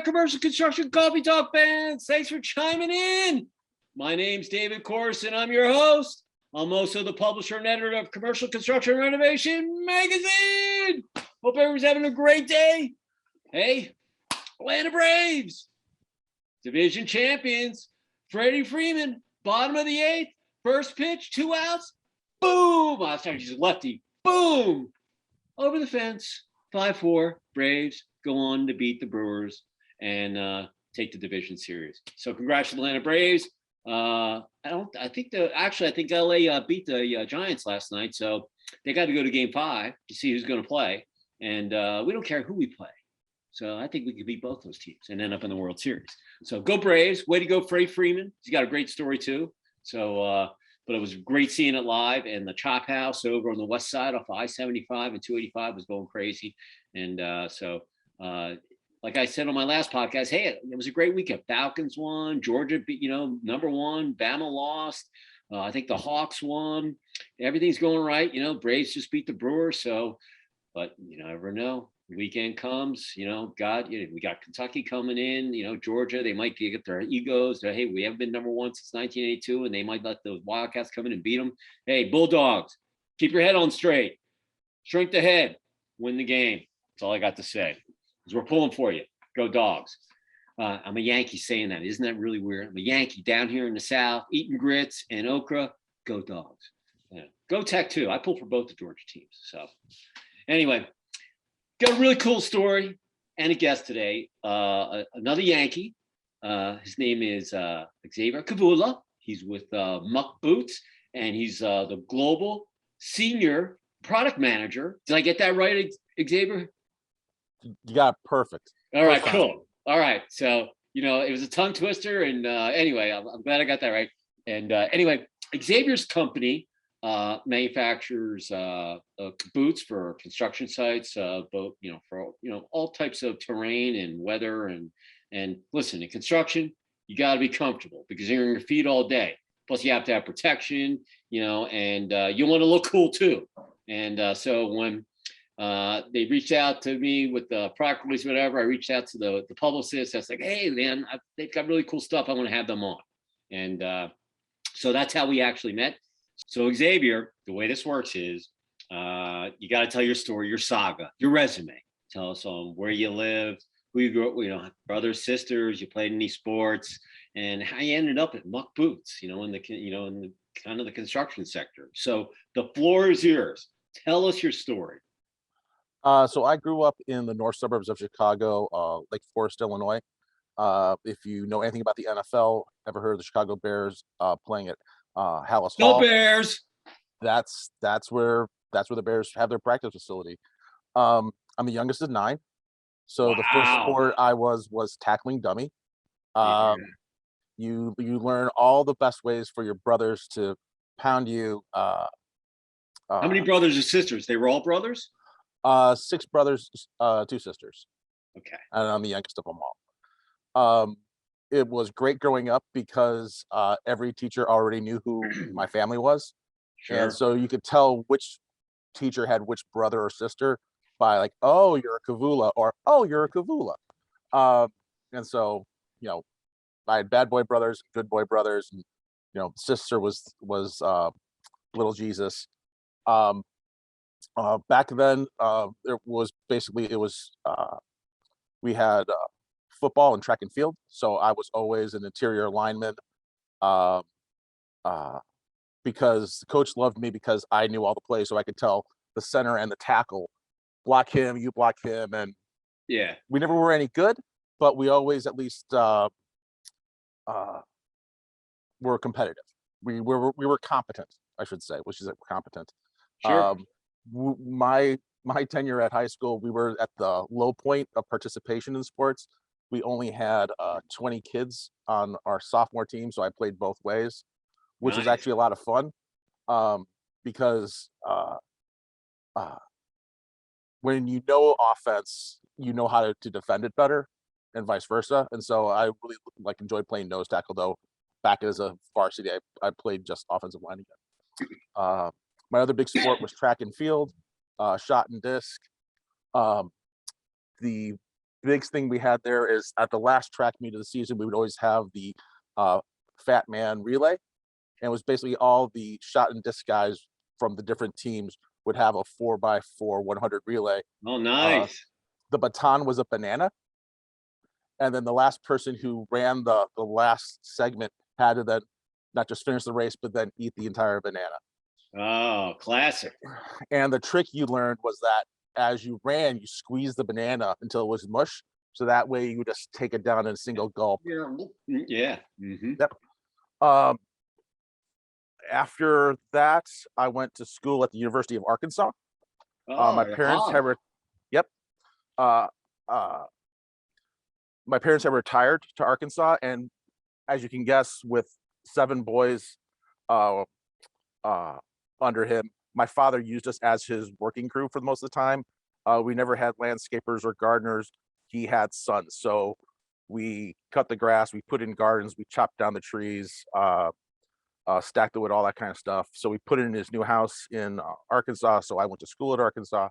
Commercial Construction Coffee Talk fans? Thanks for chiming in. My name's David Corson. I'm your host. I'm also the publisher and editor of Commercial Construction Renovation magazine. Hope everyone's having a great day. Hey, Atlanta Braves, division champions. Freddie Freeman, bottom of the eighth, first pitch, 2 outs. Boom! I was trying to use lefty. Boom! Over the fence. 5-4. Braves go on to beat the Brewers and take the division series. So congrats to the Atlanta Braves. I think LA beat the Giants last night, so they got to go to Game 5 to see who's going to play. And we don't care who we play. So I think we could beat both those teams and end up in the World Series. So go Braves. Way to go, Freddie Freeman. He's got a great story too. So, but it was great seeing it live. And the Chop House over on the west side off I-75 and 285 was going crazy. And like I said on my last podcast, hey, it was a great weekend. Falcons won. Georgia beat, number one. Bama lost. I think the Hawks won. Everything's going right. Braves just beat the Brewers. So, but you never know. The weekend comes, God, we got Kentucky coming in, Georgia, they might get their egos. Hey, we haven't been number one since 1982, and they might let those Wildcats come in and beat them. Hey, Bulldogs, keep your head on straight. Shrink the head, win the game. That's all I got to say. Because we're pulling for you. Go Dogs. I'm a Yankee saying that. Isn't that really weird? I'm a Yankee down here in the South, eating grits and okra. Go Dogs. Yeah. Go Tech too. I pull for both the Georgia teams. So anyway. Got a really cool story and a guest today. Another Yankee. His name is Xavier Kawula. He's with Muck Boots, and he's the global senior product manager. Did I get that right, Xavier? You got it perfect. All right, cool. All right. So, it was a tongue twister. And anyway, I'm glad I got that right. And anyway, Xavier's company manufactures boots for construction sites, both for all types of terrain and weather. And listen, in construction, you got to be comfortable because you're on your feet all day. Plus, you have to have protection, and you want to look cool too. And so when they reached out to me with the product release, whatever, I reached out to the publicist. I was like, hey, man, they've got really cool stuff. I want to have them on. And so that's how we actually met. So Xavier, the way this works is you got to tell your story, your saga, your resume. Tell us where you lived, who you grew up, brothers, sisters, you played in these sports, and how you ended up at Muck Boots, in the kind of the construction sector. So the floor is yours. Tell us your story. So I grew up in the north suburbs of Chicago, Lake Forest, Illinois. If you know anything about the NFL, ever heard of the Chicago Bears playing at Hallis Hall? Go Bears! That's where the Bears have their practice facility. I'm the youngest of 9, so wow. The first sport I was tackling dummy. Yeah. You learn all the best ways for your brothers to pound you. How many brothers and sisters? They were all brothers? 6 brothers, 2 sisters. Okay. And I'm the youngest of them all. It was great growing up because every teacher already knew who my family was. Sure. And so you could tell which teacher had which brother or sister by like, oh, you're a Kawula, or oh, you're a Kawula. And so, I had bad boy brothers, good boy brothers, and sister was little Jesus. Back then, we had football and track and field, so I was always an interior lineman because the coach loved me because I knew all the plays, so I could tell the center and the tackle, block him, you block him, and yeah, we never were any good, but we always at least were competitive. We were competent, I should say, which is competent. Sure. My tenure at high school, we were at the low point of participation in sports. We only had 20 kids on our sophomore team, so I played both ways, which was actually a lot of fun because when you know offense, you know how to defend it better, and vice versa. And so I really enjoyed playing nose tackle, though back as a varsity, I played just offensive line again. My other big sport was track and field, shot and disc. The big thing we had there is at the last track meet of the season, we would always have the fat man relay. And it was basically all the shot and disc guys from the different teams would have a 4x4 100 relay. Oh, nice. The baton was a banana. And then the last person who ran the last segment had to then not just finish the race, but then eat the entire banana. Oh, classic. And the trick you learned was that as you ran, you squeezed the banana until it was mush. So that way you would just take it down in a single gulp. Yeah. Mm-hmm. Yep. After that, I went to school at the University of Arkansas. My parents had my parents had retired to Arkansas, and as you can guess, with 7 boys under him, my father used us as his working crew for most of the time. We never had landscapers or gardeners. He had sons, so we cut the grass, we put in gardens, we chopped down the trees, stacked the wood, all that kind of stuff. So we put it in his new house in Arkansas. So I went to school at Arkansas.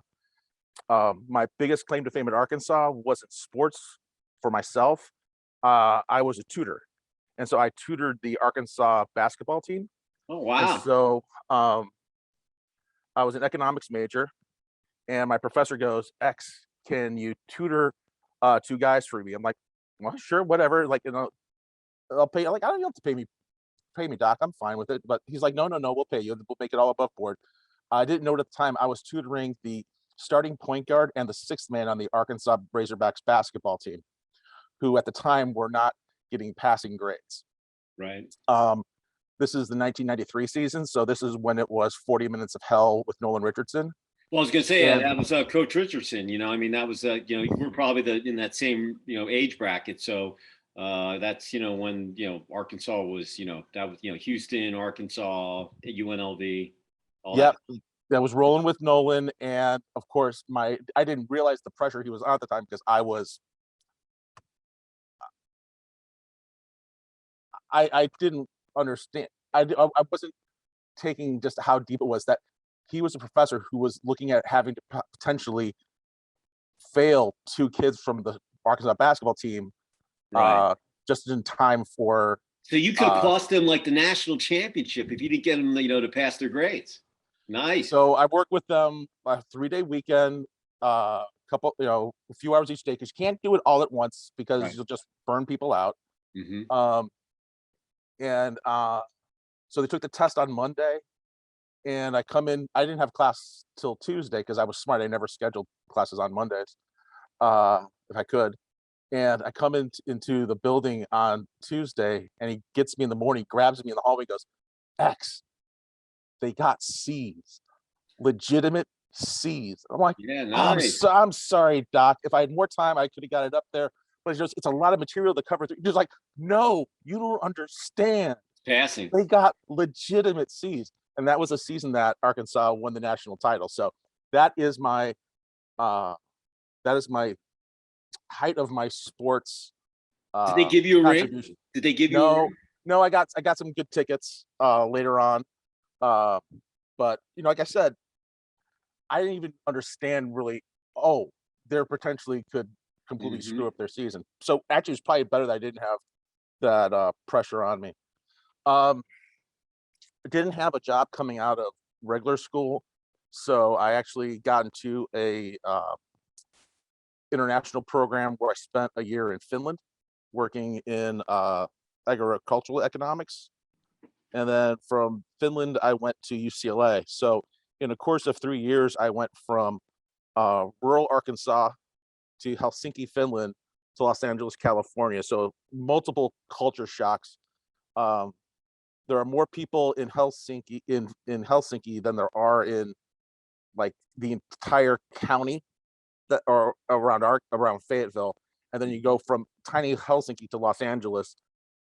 My biggest claim to fame at Arkansas wasn't sports for myself. I was a tutor. And so I tutored the Arkansas basketball team. Oh, wow. And so I was an economics major, and my professor goes, X, can you tutor 2 guys for me? I'm like, well, sure, whatever. Like, I'll pay. Like, I don't have to pay me, doc. I'm fine with it. But he's like, no, we'll pay you. We'll make it all above board. I didn't know at the time I was tutoring the starting point guard and the 6th man on the Arkansas Razorbacks basketball team, who at the time were not getting passing grades. Right. This is the 1993 season, so this is when it was 40 Minutes of Hell with Nolan Richardson. Well, I was gonna say that was Coach Richardson. I mean, that was we're probably in that same age bracket. So that's when Arkansas was that was Houston, Arkansas, UNLV. Yep, that was rolling with Nolan, and of course I didn't realize the pressure he was on at the time because I didn't understand. I wasn't taking just how deep it was that he was a professor who was looking at having to potentially fail 2 kids from the Arkansas basketball team, right, just in time for. So you could have cost them like the national championship if you didn't get them, to pass their grades. Nice. So I worked with them a 3-day weekend, a few hours each day, because you can't do it all at once because you'll just burn people out. Mm-hmm. So they took the test on Monday, and I come in. I didn't have class till Tuesday because I was smart. I never scheduled classes on Mondays, if I could. And I come into the building on Tuesday, and he gets me in the morning, grabs me in the hallway, goes, X, they got C's, legitimate C's. I'm like, yeah, nice. I'm sorry, Doc. If I had more time, I could have got it up there. But it's a lot of material to cover through. Just like, no, you don't understand. Passing. They got legitimate C's. And that was a season that Arkansas won the national title. So that is my height of my sports. Did they give you a ring? Did they give you a ring? No, I got some good tickets later on. But like I said, I didn't even understand really, they're potentially could completely screw up their season. So actually it's probably better that I didn't have that pressure on me. I didn't have a job coming out of regular school, so I actually got into a international program where I spent a year in Finland working in agricultural economics. And then from Finland, I went to UCLA. So in a course of 3 years, I went from rural Arkansas to Helsinki, Finland, to Los Angeles, California. So multiple culture shocks. There are more people in Helsinki than there are in like the entire county that are around Fayetteville. And then you go from tiny Helsinki to Los Angeles.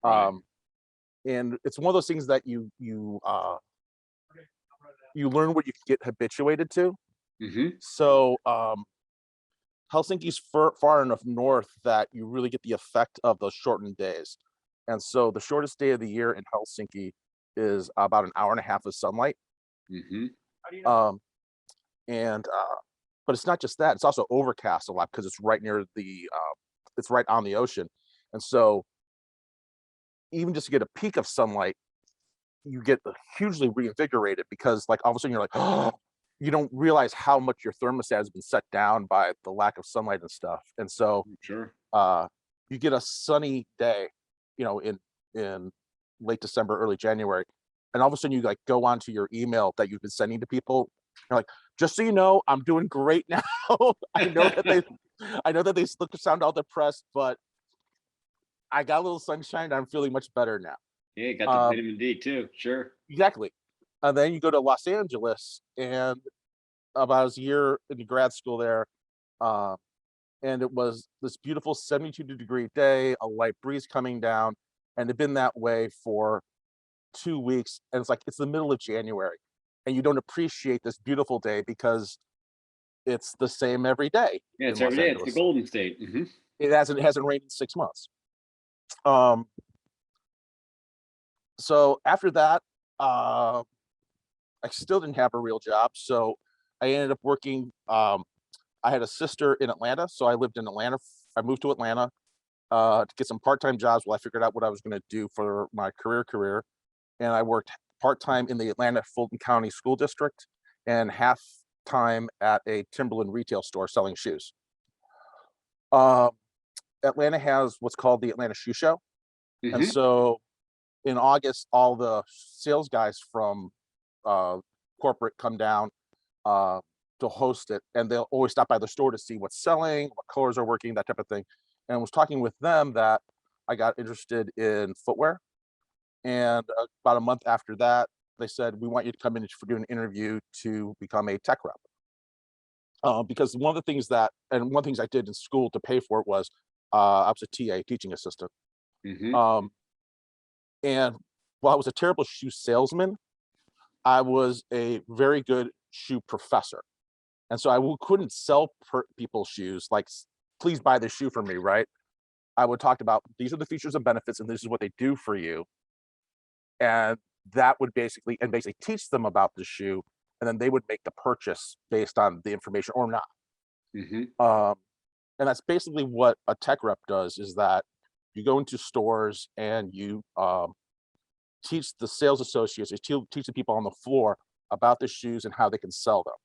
And it's one of those things that you learn what you can get habituated to. So Helsinki's far enough north that you really get the effect of those shortened days. And so the shortest day of the year in Helsinki is about an hour and a half of sunlight. but it's not just that, it's also overcast a lot because it's right near the it's right on the ocean. And so even just to get a peak of sunlight, you get hugely reinvigorated because like all of a sudden you're like, oh, you don't realize how much your thermostat has been set down by the lack of sunlight and stuff. And so Sure. you get a sunny day, you know, in late December, early January, and all of a sudden you like go onto your email that you've been sending to people. You're like, just so you know, I'm doing great now. I know that they look to sound all depressed, but I got a little sunshine. And I'm feeling much better now. Yeah, got the vitamin D too. Sure. Exactly. And then you go to Los Angeles, and about a year in grad school there, and it was this beautiful 72-degree day, a light breeze coming down, and it'd been that way for 2 weeks. And it's like it's the middle of January, and you don't appreciate this beautiful day because it's the same every day Yeah, in it's every Los day. It's the Angeles. Golden State. Hmm. It hasn't rained in 6 months. So after that, I still didn't have a real job, so I ended up working. I had a sister in Atlanta, so I lived in Atlanta. I moved to Atlanta to get some part-time jobs while I figured out what I was going to do for my career. And I worked part-time in the Atlanta Fulton County School District and half-time at a Timberland retail store selling shoes. Atlanta has what's called the Atlanta Shoe Show. And so in August, all the sales guys from corporate come down to host it, and they'll always stop by the store to see what's selling, what colors are working, that type of thing. And I was talking with them that I got interested in footwear. And about a month after that, they said, we want you to come in for do an interview to become a tech rep. Because one of the things I did in school to pay for it was I was a TA, teaching assistant. And while I was a terrible shoe salesman, I was a very good shoe professor. And so I couldn't sell people shoes like, please buy this shoe from me, right? I would talk about these are the features and benefits, and this is what they do for you. And that would basically teach them about the shoe, and then they would make the purchase based on the information or not. And that's basically what a tech rep does, is that you go into stores and you teach the sales associates, you teach the people on the floor about the shoes and how they can sell them.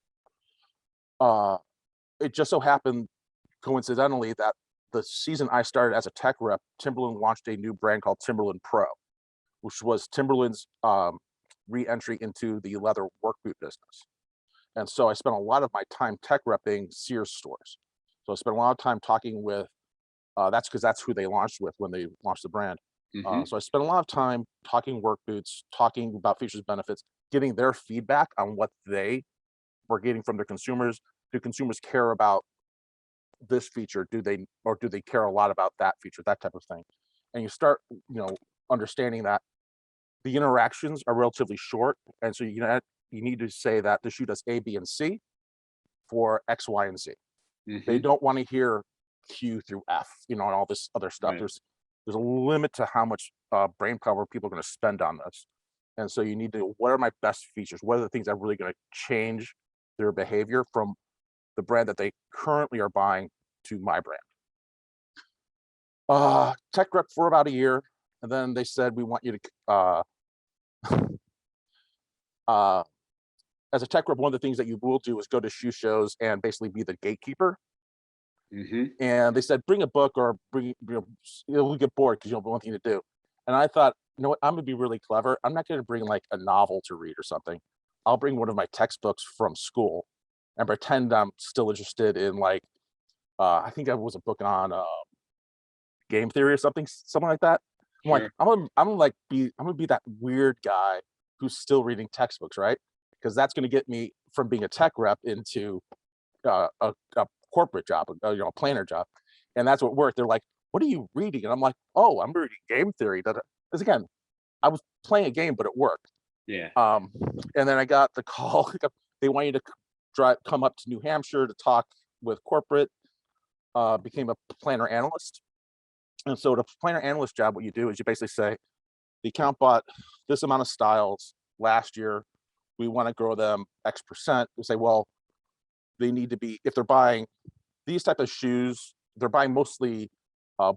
It just so happened, coincidentally, that the season I started as a tech rep, Timberland launched a new brand called Timberland Pro, which was Timberland's re-entry into the leather work boot business. And so I spent a lot of my time tech repping Sears stores. So I spent a lot of time talking with, that's because that's who they launched with when they launched the brand. So I spent a lot of time talking work boots, talking about features, benefits, getting their feedback on what they were getting from their consumers. Do consumers care about this feature? Do they care a lot about that feature, that type of thing? And you start, understanding that the interactions are relatively short. And so you need to say that the shoe does A, B, and C for X, Y, and Z. They don't want to hear Q through F, and all this other stuff. Right. There's a limit to how much brain power people are going to spend on this. And so you need to, what are my best features? What are the things that are really going to change their behavior from the brand that they currently are buying to my brand? Tech rep for about a year. And then they said, we want you to, as a tech rep, one of the things that you will do is go to shoe shows and basically be the gatekeeper. And they said, bring a book or you'll get bored because you don't have anything to do. And I thought, what, I'm gonna be really clever. I'm not gonna bring like a novel to read or something. I'll bring one of my textbooks from school and pretend I'm still interested in I think it was a book on game theory or something like that. I'm like, I'm gonna be that weird guy who's still reading textbooks, right? Because that's gonna get me from being a tech rep into a corporate job, a planner job. And that's what worked. They're like, what are you reading? And I'm like, oh, I'm reading game theory. Because again, I was playing a game, but it worked. Yeah. And then I got the call. They want you to come up to New Hampshire to talk with corporate. Became a planner analyst. And so the planner analyst job, what you do is you basically say, the account bought this amount of styles last year. We want to grow them X percent. You say, well, they need to be, if they're buying these type of shoes, they're buying mostly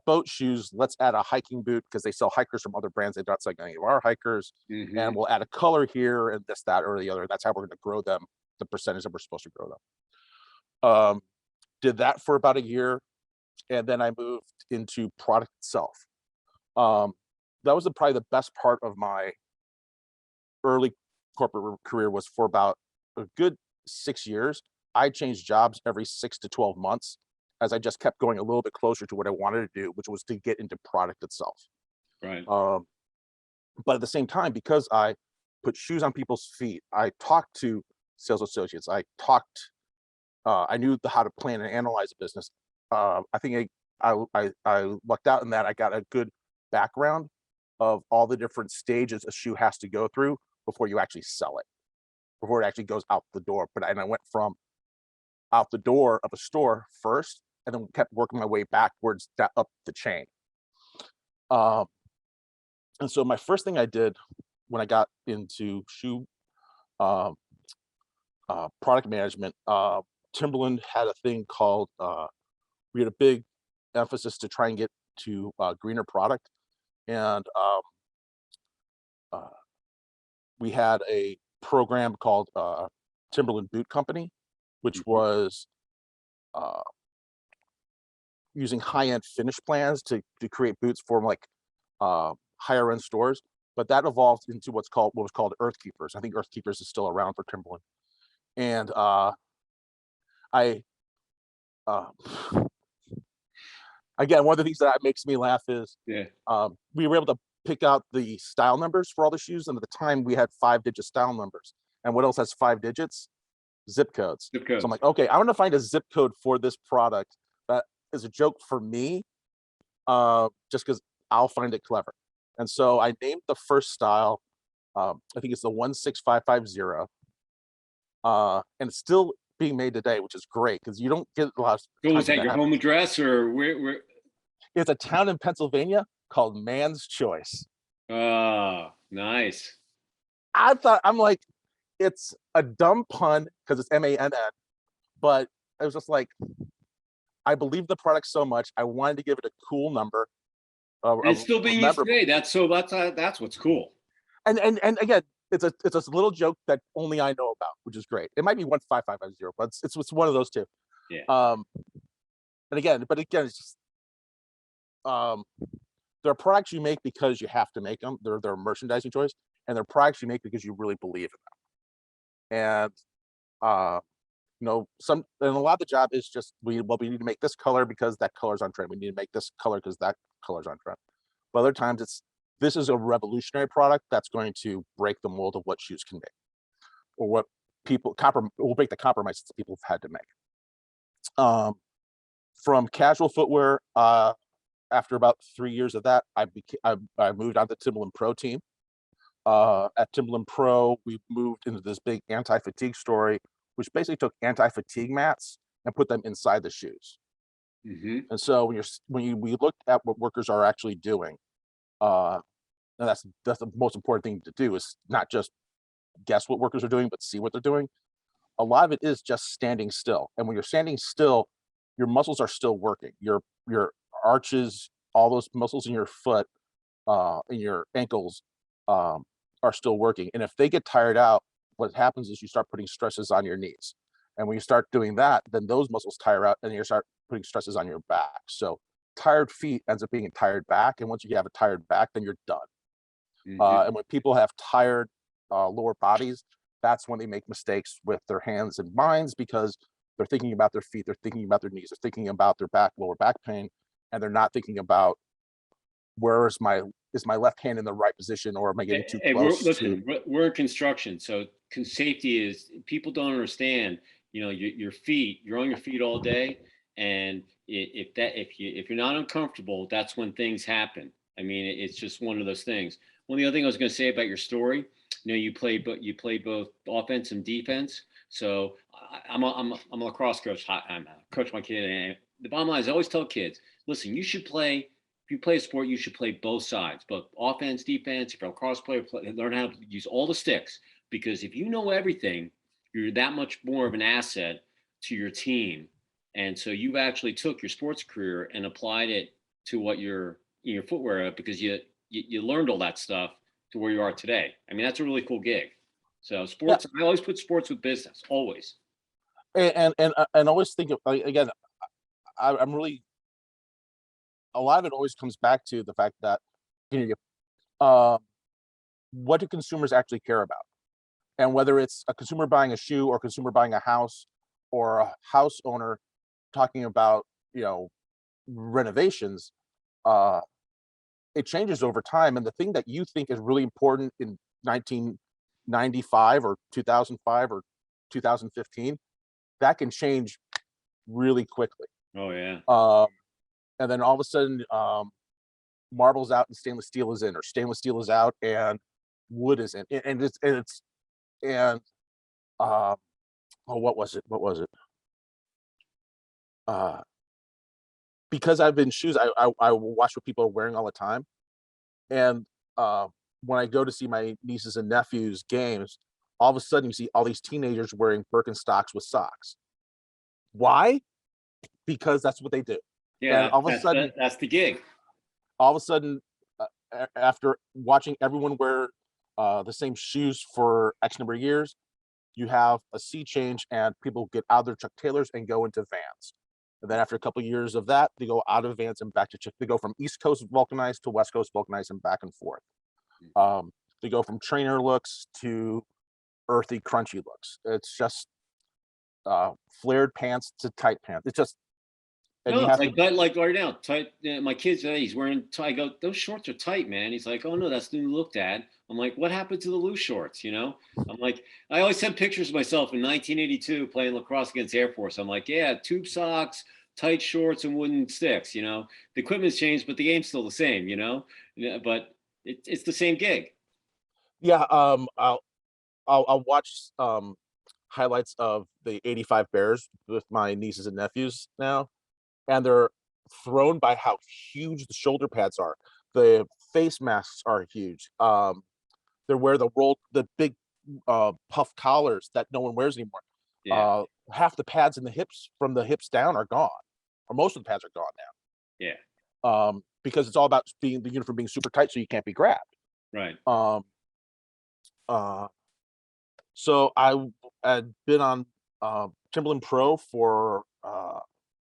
boat shoes. Let's add a hiking boot because they sell hikers from other brands. They don't sell any of our hikers. Mm-hmm. And we'll add a color here and this, that, or the other. That's how we're going to grow them, the percentage that we're supposed to grow them. Did that for about a year. And then I moved into product itself. That was probably the best part of my early corporate career, was for about a good 6 years. I changed jobs every 6 to 12 months as I just kept going a little bit closer to what I wanted to do, which was to get into product itself. Right. But at the same time, because I put shoes on people's feet, I talked to sales associates. I knew how to plan and analyze a business. I think I lucked out in that I got a good background of all the different stages a shoe has to go through before you actually sell it, before it actually goes out the door. And I went from out the door of a store first, and then kept working my way backwards up the chain. And so my first thing I did when I got into shoe product management, Timberland had a thing called, we had a big emphasis to try and get to greener product. And we had a program called Timberland Boot Company, which was using high-end finish plans to create boots for like higher end stores. But that evolved into what was called Earth Keepers. I think Earth Keepers is still around for Timberland. And again, one of the things that makes me laugh is we were able to pick out the style numbers for all the shoes, and at the time we had 5-digit style numbers. And what else has 5 digits? Zip codes. Zip codes. So I'm like, okay, I want to find a zip code for this product that is a joke for me, just because I'll find it clever. And so I named the first style, I think it's the 16550, and it's still being made today, which is great because you don't get a lot of. So was that your home address, or where? It's a town in Pennsylvania called Man's Choice. Oh, nice. I'm like, it's a dumb pun because it's MANN, but I was just like, I believe the product so much, I wanted to give it a cool number. It's still being used today. That's what's cool. And again, it's a little joke that only I know about, which is great. It might be 15550, but it's one of those two. Yeah. But again, it's just there are products you make because you have to make them. They're a merchandising choice, and they're products you make because you really believe in them. And a lot of the job is just we need to make this color because that color's on trend. We need to make this color because that color's on trend. But other times this is a revolutionary product that's going to break the mold of what shoes can make, or what will break the compromises that people have had to make. From casual footwear, after about 3 years of that, I moved on to Timberland Pro team. At Timberland Pro, we moved into this big anti-fatigue story, which basically took anti-fatigue mats and put them inside the shoes. Mm-hmm. And so we looked at what workers are actually doing, and that's the most important thing to do, is not just guess what workers are doing, but see what they're doing. A lot of it is just standing still. And when you're standing still, your muscles are still working. Your arches, all those muscles in your foot, and your ankles are still working. And if they get tired out, what happens is you start putting stresses on your knees. And when you start doing that, then those muscles tire out and you start putting stresses on your back. So tired feet ends up being a tired back. And once you have a tired back, then you're done. Mm-hmm. And when people have tired lower bodies, that's when they make mistakes with their hands and minds, because they're thinking about their feet, they're thinking about their knees, they're thinking about their lower back pain, and they're not thinking about is my left hand in the right position, or am I getting too close? We're in construction, so safety is, people don't understand. Your feet, you're on your feet all day, and if you're not uncomfortable, that's when things happen. I mean, it's just one of those things. One of the other things I was going to say about your story, you play both offense and defense. So I'm a lacrosse coach. I coach my kid, and the bottom line is I always tell kids, listen, if you play a sport, you should play both sides, both offense, defense. If you're a lacrosse player, learn how to use all the sticks, because if you know everything, you're that much more of an asset to your team. And so you actually took your sports career and applied it to what your footwear because you learned all that stuff to where you are today. I mean, that's a really cool gig. So Yeah, sports, I always put sports with business, always. and always think of, like, again, I'm really, a lot of it always comes back to the fact that, you know, what do consumers actually care about? And whether it's a consumer buying a shoe or a consumer buying a house, or a house owner talking about, renovations, uh, it changes over time. And the thing that you think is really important in 1995 or 2005 or 2015, that can change really quickly. Oh yeah. Um, and then all of a sudden, marble's out and stainless steel is in, or stainless steel is out and wood is in. And uh, oh, what was it? Uh, because I've been shoes, I watch what people are wearing all the time. And when I go to see my nieces and nephews games, all of a sudden you see all these teenagers wearing Birkenstocks with socks. Why? Because that's what they do. And Yeah, that's the gig. all of a sudden, after watching everyone wear the same shoes for X number of years, you have a sea change and people get out of their Chuck Taylors and go into Vans. And then after a couple of years of that, they go out of Vans and back to Chuck. They go from East Coast vulcanized to West Coast vulcanized and back and forth. They go from trainer looks to earthy, crunchy looks. It's just flared pants to tight pants. It's just, and No, you it's have like to, tight, like right now. Tight. My kid's he's wearing. I go, those shorts are tight, man. He's like, oh no, that's the new look, Dad. I'm like, what happened to the loose shorts? I'm like, I always send pictures of myself in 1982 playing lacrosse against Air Force. I'm like, yeah, tube socks, tight shorts, and wooden sticks. The equipment's changed, but the game's still the same. Yeah, but it's the same gig. yeah. I'll watch highlights of the '85 Bears with my nieces and nephews now, and they're thrown by how huge the shoulder pads are. The face masks are huge. They wear the big puff collars that no one wears anymore. Yeah, Half the pads in the hips, from the hips down, are gone, or most of the pads are gone yeah, now. Because it's all about being the uniform being super tight so you can't be grabbed. right. Um, uh, so I had been on Timberland Pro for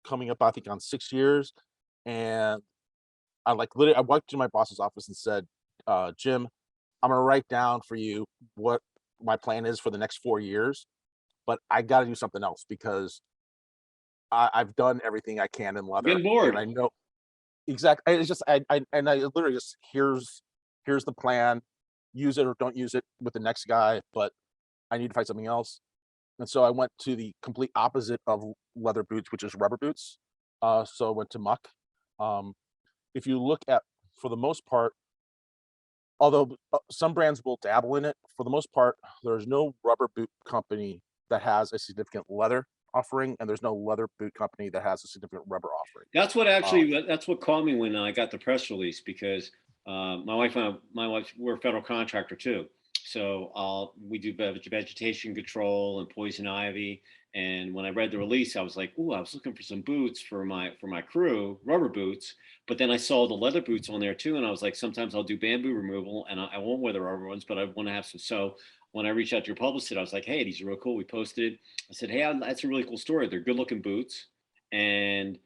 coming up, I think, on 6 years, and I literally I walked to my boss's office and said, Jim, I'm gonna write down for you what my plan is for the next 4 years, but I got to do something else because I've done everything I can in leather, Getting and bored. I know exactly. It's just I literally just, here's the plan, use it or don't use it with the next guy, but I need to find something else. And so I went to the complete opposite of leather boots, which is rubber boots. So I went to Muck. Um, if you look at, for the most part, although some brands will dabble in it, for the most part, there's no rubber boot company that has a significant leather offering, and there's no leather boot company that has a significant rubber offering. That's what caught me when I got the press release because my wife, we're a federal contractor too. So we do vegetation control and poison ivy. And when I read the release, I was like, "Ooh, I was looking for some boots for my crew, rubber boots." But then I saw the leather boots on there too, and I was like, "Sometimes I'll do bamboo removal, and I won't wear the rubber ones, but I want to have some." So when I reached out to your publicist, I was like, "Hey, these are real cool." We posted. I said, "Hey, that's a really cool story. They're good looking boots, and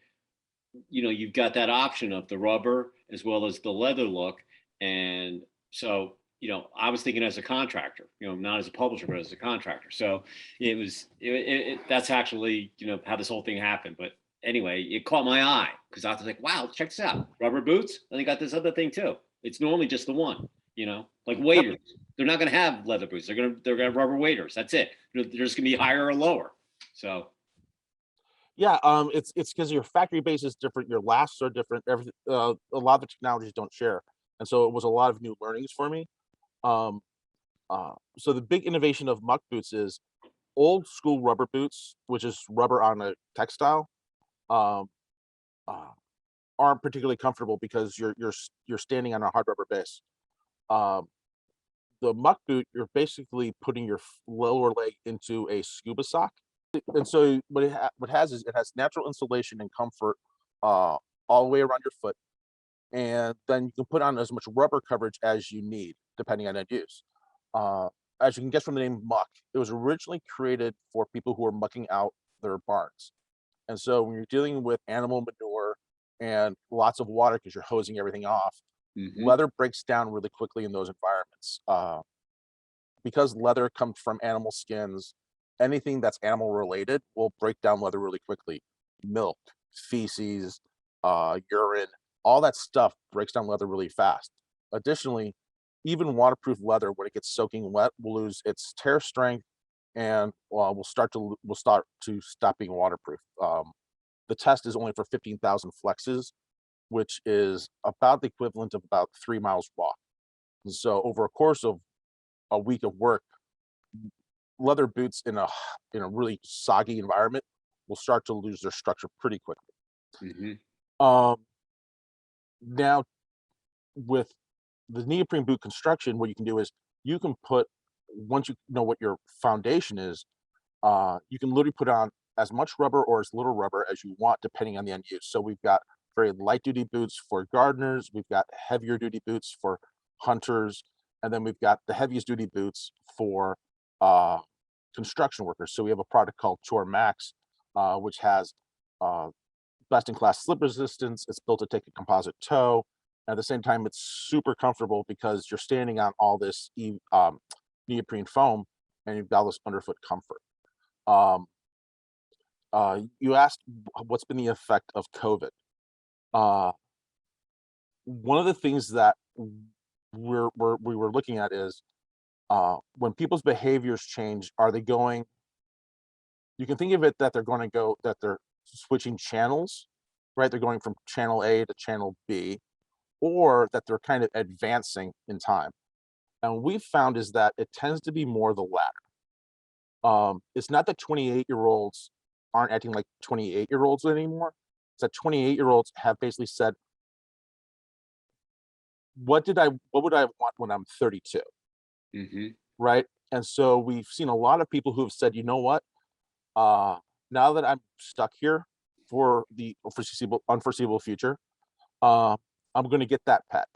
you've got that option of the rubber as well as the leather look." And so, I was thinking as a contractor, not as a publisher, but as a contractor. So that's actually, how this whole thing happened. But anyway, it caught my eye because I was like, wow, check this out. Rubber boots. And they got this other thing too. It's normally just the one, like Yep. waders. They're not going to have leather boots. They're going to have rubber waders. That's it. They're just going to be higher or lower. So Yeah, it's because your factory base is different, your lasts are different, everything. A lot of the technologies don't share, and so it was a lot of new learnings for me. Um, so the big innovation of Muck boots is old school rubber boots, which is rubber on a textile, um, uh, aren't particularly comfortable because you're standing on a hard rubber base. Um, the Muck boot, you're basically putting your lower leg into a scuba sock, And so what has is it has natural insulation and comfort all the way around your foot, and then you can put on as much rubber coverage as you need, depending on end use. Uh, as you can guess from the name muck, it was originally created for people who are mucking out their barns. And so when you're dealing with animal manure and lots of water because you're hosing everything off, Mhm. leather breaks down really quickly in those environments. Because leather comes from animal skins, anything that's animal related will break down leather really quickly. Milk, feces, urine, all that stuff breaks down leather really fast. Additionally, even waterproof leather, when it gets soaking wet, will lose its tear strength and will start to stop being waterproof. The test is only for 15,000 flexes, which is about the equivalent of about 3 miles walk. And so over a course of a week of work, leather boots in a really soggy environment will start to lose their structure pretty quickly. Mhm. Um, Now, with the neoprene boot construction, what you can do is you can put once you know what your foundation is, you can literally put on as much rubber or as little rubber as you want, depending on the end use. So we've got very light duty boots for gardeners, we've got heavier duty boots for hunters, and then we've got the heaviest duty boots for uh, construction workers. So we have a product called Chore Max, which has uh, best in class slip resistance. It's built to take a composite toe. At the same time, it's super comfortable because you're standing on all this neoprene foam and you've got this underfoot comfort. Um, you asked what's been the effect of COVID. Uh, One of the things that we were looking at is when people's behaviors change, are they going? You can think of it that they're switching channels, right? They're going from channel A to channel B, or that they're kind of advancing in time. And what we've found is that it tends to be more the latter. It's not that 28-year-olds aren't acting like 28-year-olds anymore. It's that 28-year-olds have basically said, what would I want when I'm 32? Mhm. Right? And so we've seen a lot of people who have said, you know what? Uh, Now that I'm stuck here for the unforeseeable future, uh, I'm going to get that pet.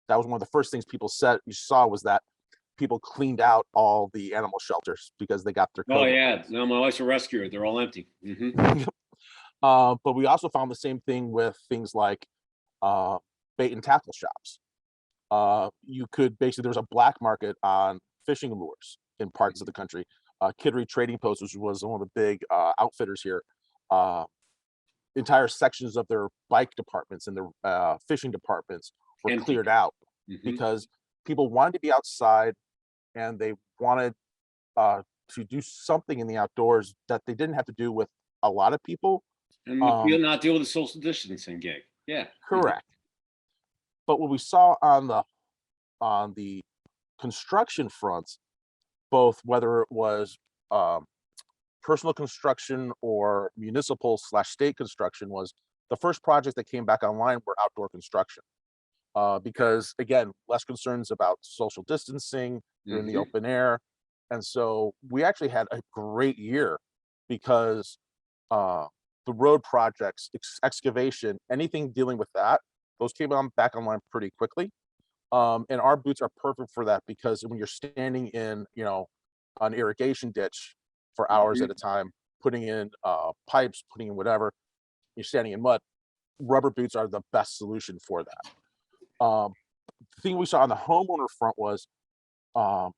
That was one of the first things people said you saw was that people cleaned out all the animal shelters because they got their Oh COVID yeah. pets. No, my wife's a rescuer. They're all empty. Mhm. But we also found the same thing with things like uh, bait and tackle shops. You could basically there was a black market on fishing lures in parts of the country. Kittery Trading Post, which was one of the big outfitters here, uh, entire sections of their bike departments and their fishing departments were Empty. cleared out Mhm. because people wanted to be outside and they wanted uh, to do something in the outdoors that they didn't have to do with a lot of people. And Um, you'll not deal with the social distancing gig. Yeah. Mhm. Correct. But what we saw on the construction fronts, both whether it was um, personal construction or municipal slash state construction, was the first projects that came back online were outdoor construction. Because again, less concerns about social distancing, you're in the Mhm. open air. And so we actually had a great year because uh, the road projects, excavation, anything dealing with that, those came on back online pretty quickly. And our boots are perfect for that because when you're standing in, an irrigation ditch for hours at Mhm. a time, putting in pipes, putting in whatever, you're standing in mud, rubber boots are the best solution for that. The thing we saw on the homeowner front was um,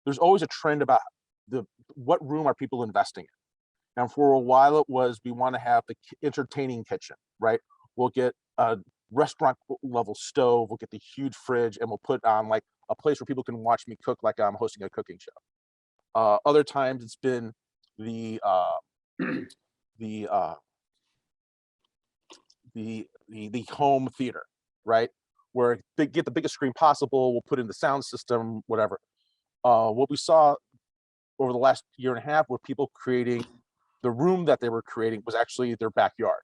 there's always a trend about the what room are people investing in. And for a while, it was we want to have the entertaining kitchen, right? We'll get a restaurant level stove, we'll get the huge fridge, and we'll put on like a place where people can watch me cook like I'm hosting a cooking show. Other times, it's been the uh, the uh, the home theater, right? Where they get the biggest screen possible. We'll put in the sound system, whatever. What we saw over the last year and a half were people creating the room that they were creating was actually their backyard.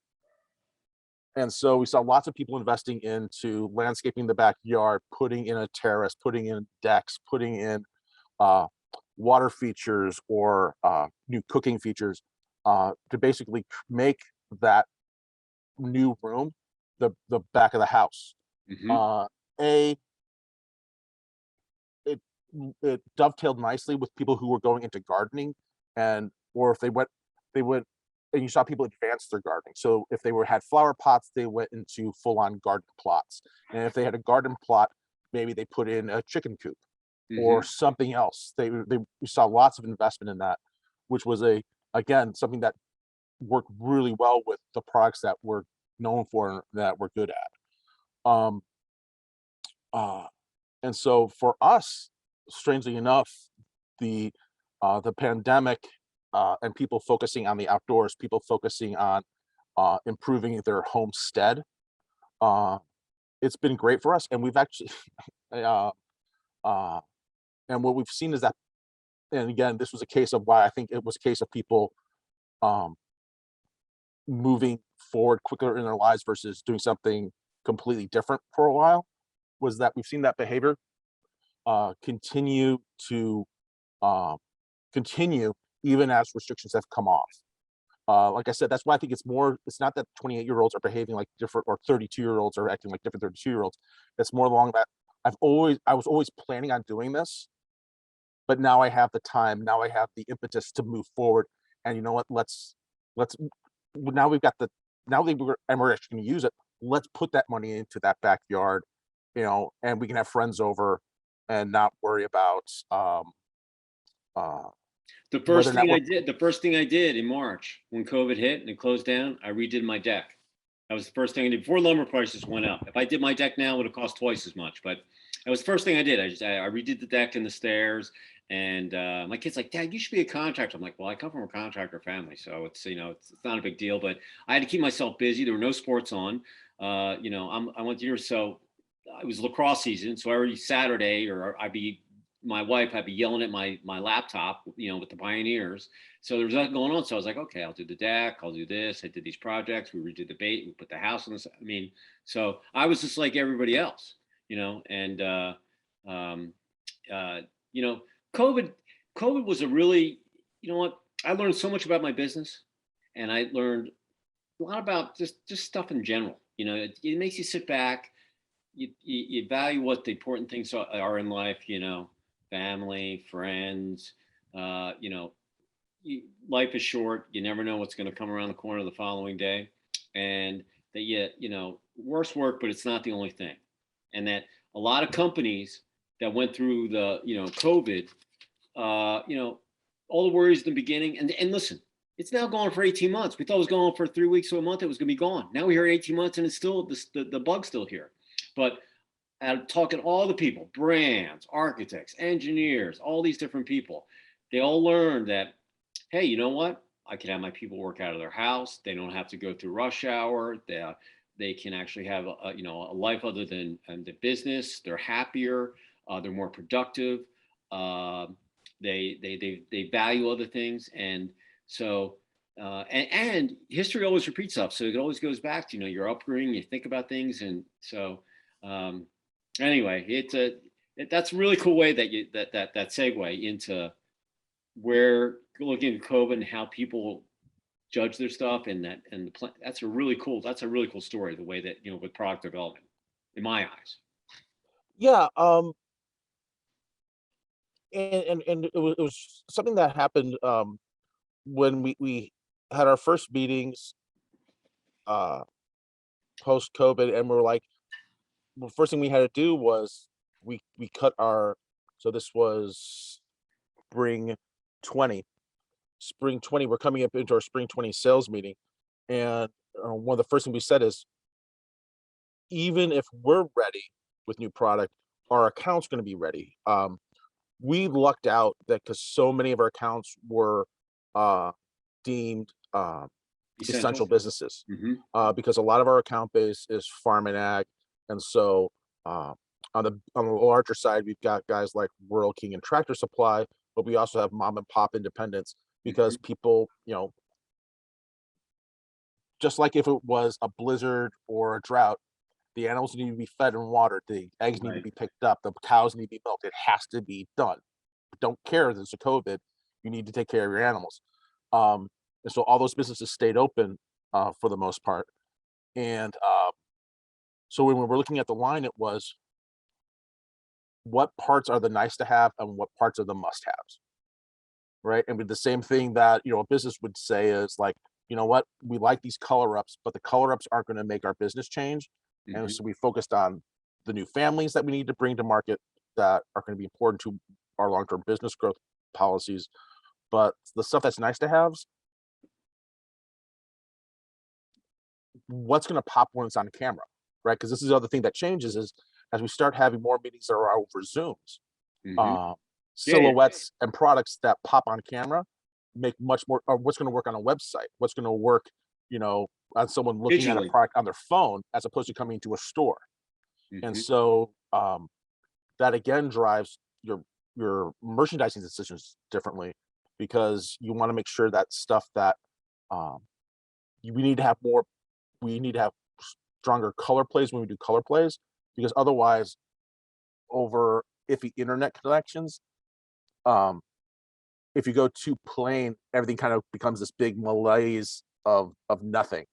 And so we saw lots of people investing into landscaping the backyard, putting in a terrace, putting in decks, putting in uh, water features or new cooking features to basically make that new room the back of the house. Mhm. A it it dovetailed nicely with people who were going into gardening, and or if they went and you saw people advance their gardening. So if they had flower pots, they went into full-on garden plots. And if they had a garden plot, maybe they put in a chicken coop or Mhm. something else. We saw lots of investment in that, which was again something that worked really well with the products that we're known for and that we're good at. Um, uh, and so for us, strangely enough, the the pandemic and people focusing on the outdoors, people focusing on improving their homestead, uh, it's been great for us. And we've actually, uh, uh, and what we've seen is that, and again, this was a case of why I think it was a case of people um, moving forward quicker in their lives versus doing something completely different for a while, was that we've seen that behavior continue to uh, continue even as restrictions have come off. Like I said, that's why I think it's not that 28-year-olds are behaving like different or 32-year-olds are acting like different 32-year-olds. It's more along that I was always planning on doing this, but now I have the time, now I have the impetus to move forward. And you know what? Let's now we've got the now that we're actually going to use it. Let's put that money into that backyard, and we can have friends over and not worry about uh, whether or not we're The first thing I did in March when COVID hit and it closed down, I redid my deck. That was the first thing I did before lumber prices went up. If I did my deck now, it would have cost twice as much. But that was the first thing I did. I redid the deck and the stairs. And my kid's like, Dad, you should be a contractor. I'm like, well, I come from a contractor family, so it's not a big deal. But I had to keep myself busy. There were no sports on. I went to year so it was lacrosse season, so every Saturday or my wife, I'd be yelling at my laptop, with the Pioneers. So there was nothing going on. So I was like, okay, I'll do the deck, I'll do this. I did these projects. We redid the bait. We put the house on this. I mean, so I was just like everybody else, and um, uh, you know, COVID, COVID was a really, you know what? I learned so much about my business, and I learned a lot about just stuff in general. It makes you sit back, you value what the important things are in life. Family, friends. Uh, you know, Life is short. You never know what's going to come around the corner the following day, and that worse work, but it's not the only thing, and that a lot of companies that went through the COVID, all the worries in the beginning, and listen, it's now gone for 18 months. We thought it was going for 3 weeks to a month. It was going to be gone. Now we hear 18 months, and it's still the bug's still here, but. Talking to all the people, brands, architects, engineers, all these different people, they all learned that hey, you know what? I can have my people work out of their house. They don't have to go through rush hour. They can actually have a life other than the business. They're happier. They're more productive. Uh, they value other things, and so and history always repeats itself. So it always goes back to your upbringing. You think about things, and so um, anyway, that's a really cool way that segue into where looking at COVID and how people judge their stuff that's a really cool story, the way that with product development in my eyes. yeah. And it was something that happened when we had our first meetings uh post COVID, and we're like, the first thing we had to do was we cut our, so this was spring 20 spring 20, we're coming up into our spring 20 sales meeting, and one of the first things we said is, even if we're ready with new product, our account's going to be ready. We lucked out that because so many of our accounts were uh, deemed essential Essential. businesses, Mm-hmm. because a lot of our account base is farm and ag, and so on the larger side, we've got guys like Rural King and Tractor Supply, but we also have mom and pop independents, Mm-hmm. because people, just like if it was a blizzard or a drought, the animals need to be fed and watered, the eggs need to Right. be picked up, the cows need to be milked. It has to be done. Don't care if there's a COVID, you need to take care of your animals. Um, And so all those businesses stayed open for the most part. And so when we were looking at the line, it was what parts are the nice to have and what parts are the must haves, right? And with the same thing that, you know, a business would say is like, you know what, we like these color ups, but the color ups aren't going to make our business change. And so we focused on the new families that we need to bring to market that are going to be important to our long-term business growth policies. But the stuff that's nice to haves, what's going to pop when it's on camera, right? Because this is the other thing that changes is as we start having more meetings that are over Zooms, silhouettes and products that pop on camera make much more, or what's going to work on a website, what's going to work, you know, on someone looking at a product on their phone as opposed to coming to a store. And so that again drives your merchandising decisions differently, because you want to make sure that stuff that we need to have stronger color plays when we do color plays, because otherwise over iffy internet connections, if you go too plain, everything kind of becomes this big malaise of nothing.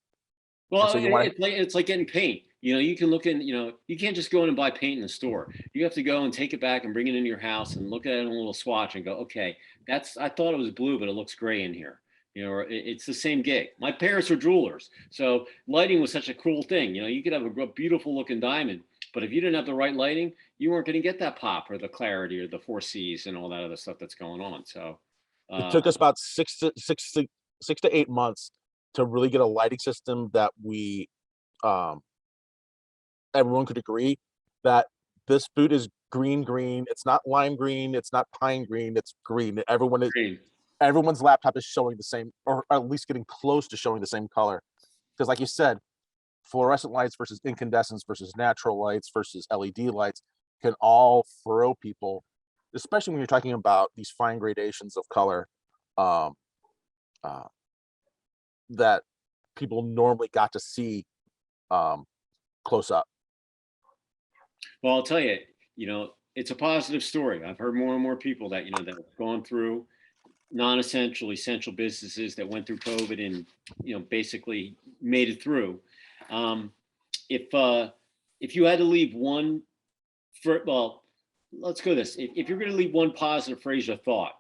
Well, so it's like getting paint. You know, you can look in, you know, you can't just go in and buy paint in the store. You have to go and take it back and bring it into your house and look at it in a little swatch and go, okay, I thought it was blue, but it looks gray in here. You know, it's the same gig. My parents were jewelers, so lighting was such a cool thing. You know, you could have a beautiful looking diamond, but if you didn't have the right lighting, you weren't going to get that pop or the clarity or the 4Cs and all that other stuff that's going on. So it took us about 6 to 8 months to really get a lighting system that we everyone could agree that this boot is green. It's not lime green, it's not pine green, it's green. Everyone's laptop is showing the same, or at least getting close to showing the same color. Because like you said, fluorescent lights versus incandescents versus natural lights versus LED lights can all throw people, especially when you're talking about these fine gradations of color that people normally got to see close up. Well, I'll tell you, you know, it's a positive story. I've heard more and more people that, you know, that have gone through non-essential, essential businesses that went through COVID and, you know, basically made it through. If you had to leave one, well, let's go this. If you're going to leave one positive phrase or thought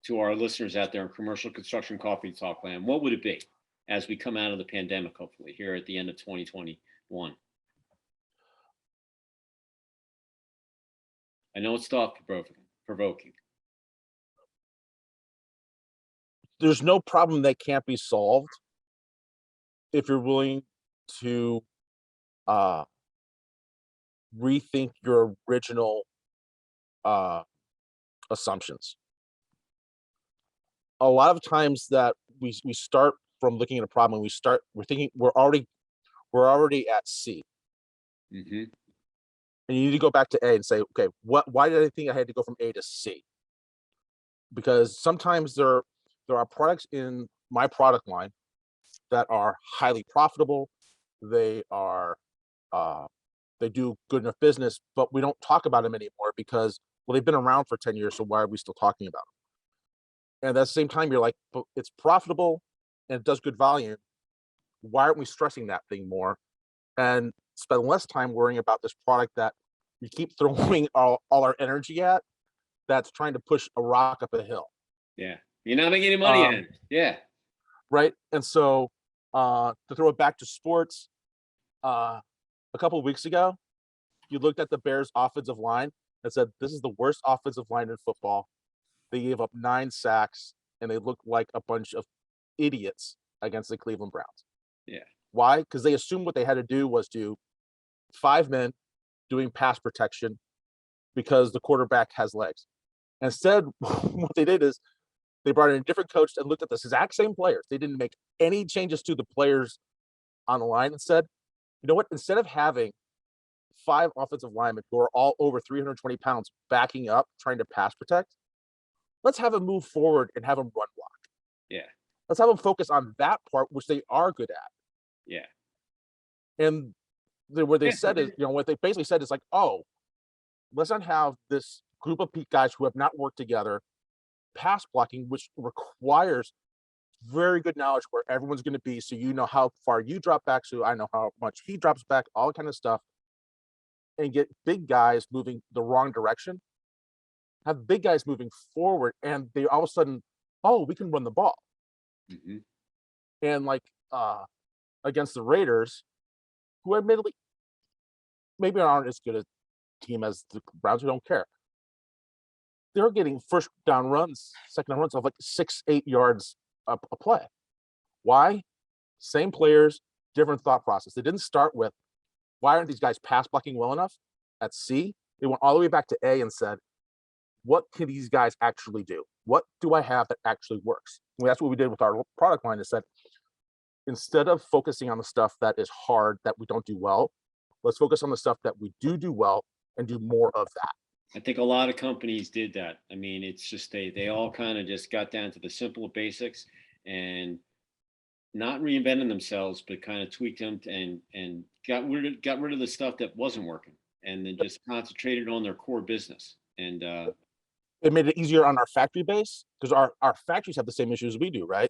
to our listeners out there in commercial construction coffee talk land, what would it be as we come out of the pandemic, hopefully here at the end of 2021? I know it's thought provoking. There's no problem that can't be solved if you're willing to rethink your original assumptions. A lot of times that we start from looking at a problem and we're thinking we're already at C. And you need to go back to A and say, okay, why did I think I had to go from A to C? Because sometimes there are products in my product line that are highly profitable. They do good enough business, but we don't talk about them anymore because, well, they've been around for 10 years, so why are we still talking about them? And at the same time, you're like, but it's profitable and it does good volume. Why aren't we stressing that thing more? And spend less time worrying about this product that we keep throwing all our energy at, that's trying to push a rock up a hill. Yeah. You're not making any money in it. Yeah. Right. And so to throw it back to sports, a couple of weeks ago, you looked at the Bears offensive line and said, this is the worst offensive line in football. They gave up 9 sacks and they looked like a bunch of idiots against the Cleveland Browns. Yeah. Why? Because they assumed what they had to do was do 5 men doing pass protection because the quarterback has legs. Instead, what they did is they brought in a different coach and looked at the exact same players. They didn't make any changes to the players on the line and said, you know what, instead of having 5 offensive linemen who are all over 320 pounds backing up, trying to pass protect, let's have them move forward and have them run block. Yeah. Let's have them focus on that part, which they are good at. Yeah. And what they said is, you know, what they basically said is like, oh, let's not have this group of guys who have not worked together pass blocking, which requires very good knowledge where everyone's going to be, so you know how far you drop back, so I know how much he drops back, all kind of stuff, and get big guys moving the wrong direction, have big guys moving forward, and they all of a sudden, oh, we can run the ball. Mhm. And like against the Raiders, who admittedly maybe aren't as good a team as the Browns, who don't care. They're getting first down runs, second down runs of like 6-8 yards a play. Why? Same players, different thought process. They didn't start with, why aren't these guys pass blocking well enough at C? They went all the way back to A and said, what can these guys actually do? What do I have that actually works? And that's what we did with our product line, is that instead of focusing on the stuff that is hard, that we don't do well, let's focus on the stuff that we do well and do more of that. I think a lot of companies did that. I mean, it's just they all kind of just got down to the simple basics and not reinventing themselves, but kind of tweaked them and got rid of the stuff that wasn't working, and then just concentrated on their core business. And it made it easier on our factory base, because our factories have the same issues we do, right?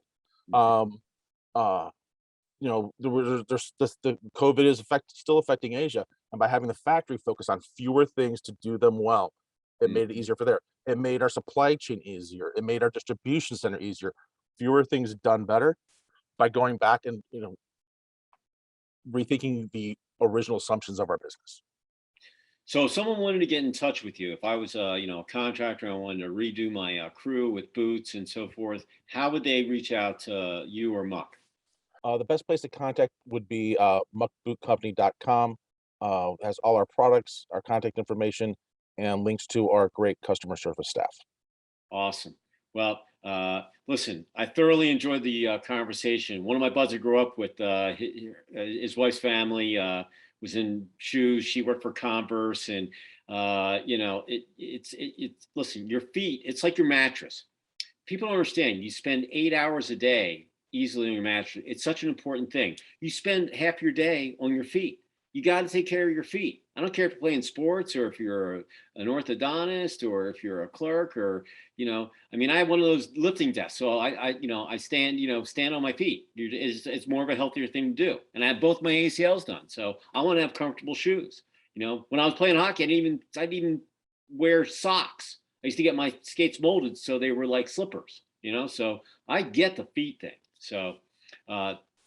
You know, there's the COVID is still affecting Asia, and by having the factory focus on fewer things to do them well, it made it easier for there. It made our supply chain easier. It made our distribution center easier. Fewer things done better by going back and, you know, rethinking the original assumptions of our business. So if someone wanted to get in touch with you, if I was a contractor, I wanted to redo my crew with boots and so forth, how would they reach out to you or Muck? The best place to contact would be muckbootcompany.com. Has all our products, our contact information, and links to our great customer service staff. Awesome. Well, listen, I thoroughly enjoyed the conversation. One of my buds I grew up with, his wife's family was in shoes. She worked for Converse, and it's listen, your feet, it's like your mattress. People don't understand. You spend 8 hours a day easily on your mattress. It's such an important thing. You spend half your day on your feet. You got to take care of your feet. I don't care if you're playing sports or if you're an orthodontist or if you're a clerk or, I mean, I have one of those lifting desks. So I stand on my feet. It's more of a healthier thing to do. And I have both my ACLs done. So I want to have comfortable shoes. When I was playing hockey, I'd even wear socks. I used to get my skates molded so they were like slippers, so I get the feet thing. So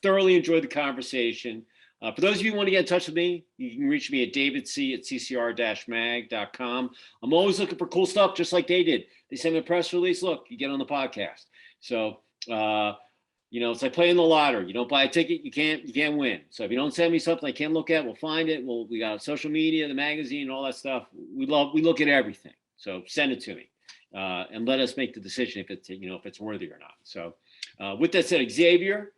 thoroughly enjoyed the conversation. For those of you who want to get in touch with me, you can reach me at davidc@ccr-mag.com. I'm always looking for cool stuff, just like they did. They send me a press release. Look, you get on the podcast. So, it's like playing the lottery. You don't buy a ticket, you can't win. So if you don't send me something I can't look at, we'll find it. We got social media, the magazine, all that stuff. We look at everything. So send it to me, and let us make the decision if it's worthy or not. So, with that said, Xavier,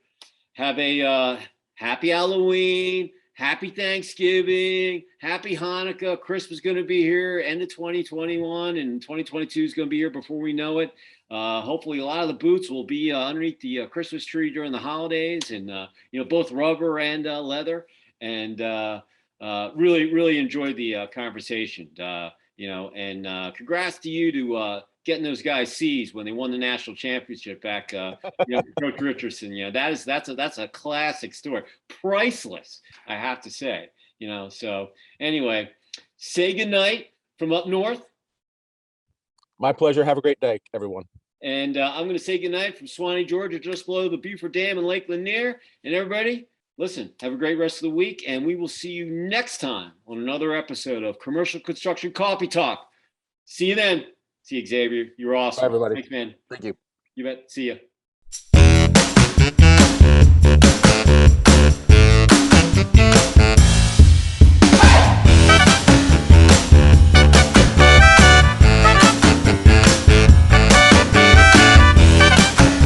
have a happy Halloween, happy Thanksgiving, happy Hanukkah. Christmas is going to be here, end of 2021, and 2022 is going to be here before we know it. Hopefully, a lot of the boots will be underneath the Christmas tree during the holidays, and both rubber and leather. And really, really enjoyed the conversation. And congrats to you to getting those guys C's when they won the national championship back, Coach Richardson. That's a classic story, priceless, I have to say. So anyway, say goodnight from up north. My pleasure. Have a great day, everyone. And I'm going to say goodnight from Swanee, Georgia, just below the Beaufort Dam in Lake Lanier. And everybody, listen, have a great rest of the week, and we will see you next time on another episode of Commercial Construction Coffee Talk. See you then. See you, Xavier. You're awesome. Bye, everybody. Thanks, man. Thank you. You bet. See you.